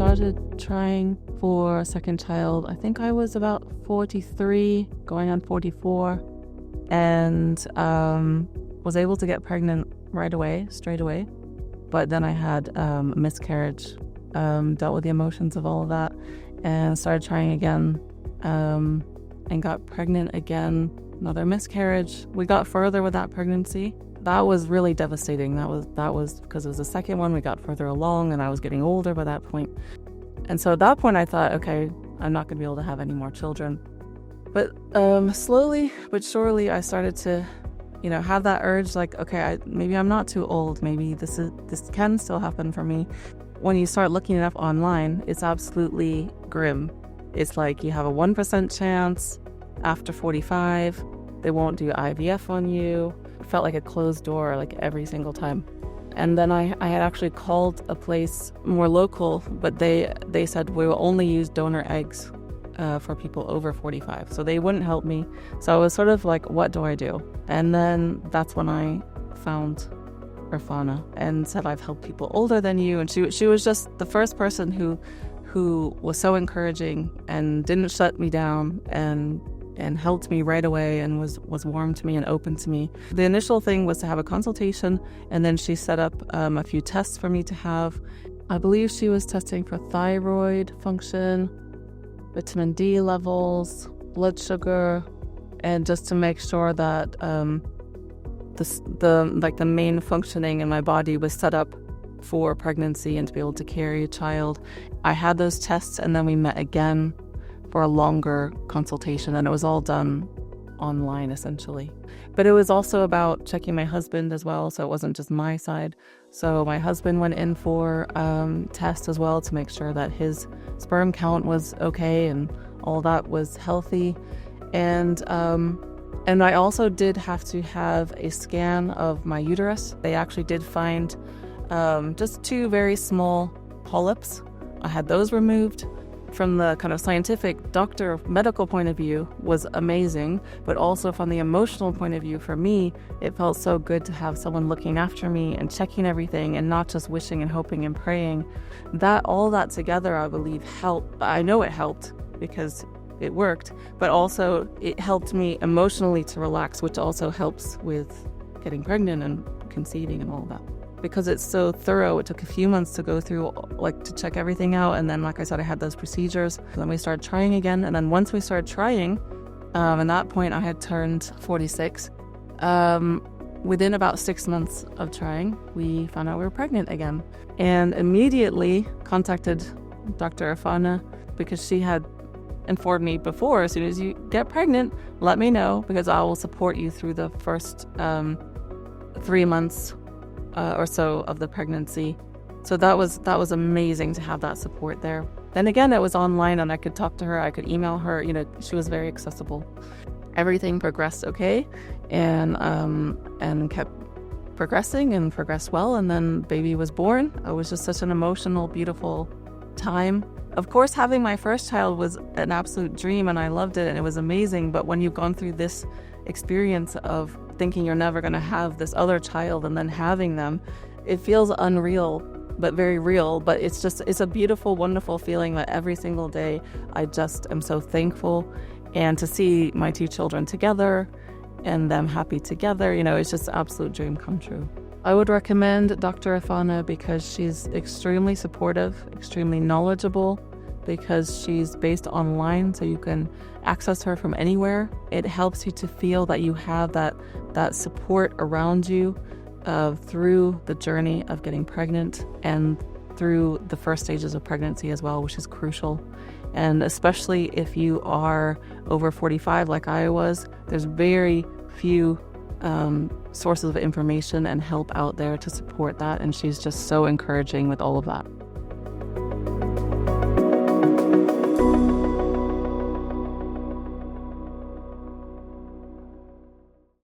started trying for a second child, I think I was about 43, going on 44, and was able to get pregnant right away, straight away. But then I had a miscarriage, dealt with the emotions of all of that, and started trying again, and got pregnant again, another miscarriage. We got further with that pregnancy. That was really devastating. That was because it was the second one. We got further along and I was getting older by that point. And so at that point I thought, okay, I'm not going to be able to have any more children. But slowly but surely I started to, have that urge like, okay, maybe I'm not too old. Maybe this can still happen for me. When you start looking it up online, it's absolutely grim. It's like you have a 1% chance after 45. They won't do IVF on you. It felt like a closed door like every single time. And then I had actually called a place more local, but they said we will only use donor eggs for people over 45. So they wouldn't help me. So I was sort of like, what do I do? And then that's when I found Irfana and said, I've helped people older than you. And she was just the first person who was so encouraging and didn't shut me down and helped me right away and was warm to me and open to me. The initial thing was to have a consultation, and then she set up a few tests for me to have. I believe she was testing for thyroid function, vitamin D levels, blood sugar, and just to make sure that the main functioning in my body was set up for pregnancy and to be able to carry a child. I had those tests, and then we met again for a longer consultation, and it was all done online essentially. But it was also about checking my husband as well, so it wasn't just my side. So my husband went in for tests as well to make sure that his sperm count was okay and all that was healthy. And I also did have to have a scan of my uterus. They actually did find just 2 very small polyps. I had those removed. From the kind of scientific medical point of view was amazing, but also from the emotional point of view for me, it felt so good to have someone looking after me and checking everything and not just wishing and hoping and praying. All that together, I believe, helped. I know it helped because it worked, but also it helped me emotionally to relax, which also helps with getting pregnant and conceiving and all that. Because it's so thorough, it took a few months to go through, to check everything out. And then, like I said, I had those procedures. Then we started trying again. And then once we started trying, at that point I had turned 46. Within about 6 months of trying, we found out we were pregnant again. And immediately contacted Dr. Irfana because she had informed me before, as soon as you get pregnant, let me know because I will support you through the first 3 months or so of the pregnancy. So that was amazing to have that support there. Then again, it was online and I could talk to her, I could email her, she was very accessible. Everything progressed okay and kept progressing and progressed well, and then baby was born. It was just such an emotional, beautiful time. Of course, having my first child was an absolute dream and I loved it and it was amazing, but when you've gone through this experience of thinking you're never going to have this other child and then having them, it feels unreal but very real. But it's a beautiful, wonderful feeling that every single day I just am so thankful, and to see my 2 children together and them happy together, it's just an absolute dream come true. I would recommend Dr. Irfana because she's extremely supportive, extremely knowledgeable, because she's based online, so you can access her from anywhere. It helps you to feel that you have that support around you through the journey of getting pregnant and through the first stages of pregnancy as well, which is crucial. And especially if you are over 45 like I was, there's very few sources of information and help out there to support that, and she's just so encouraging with all of that.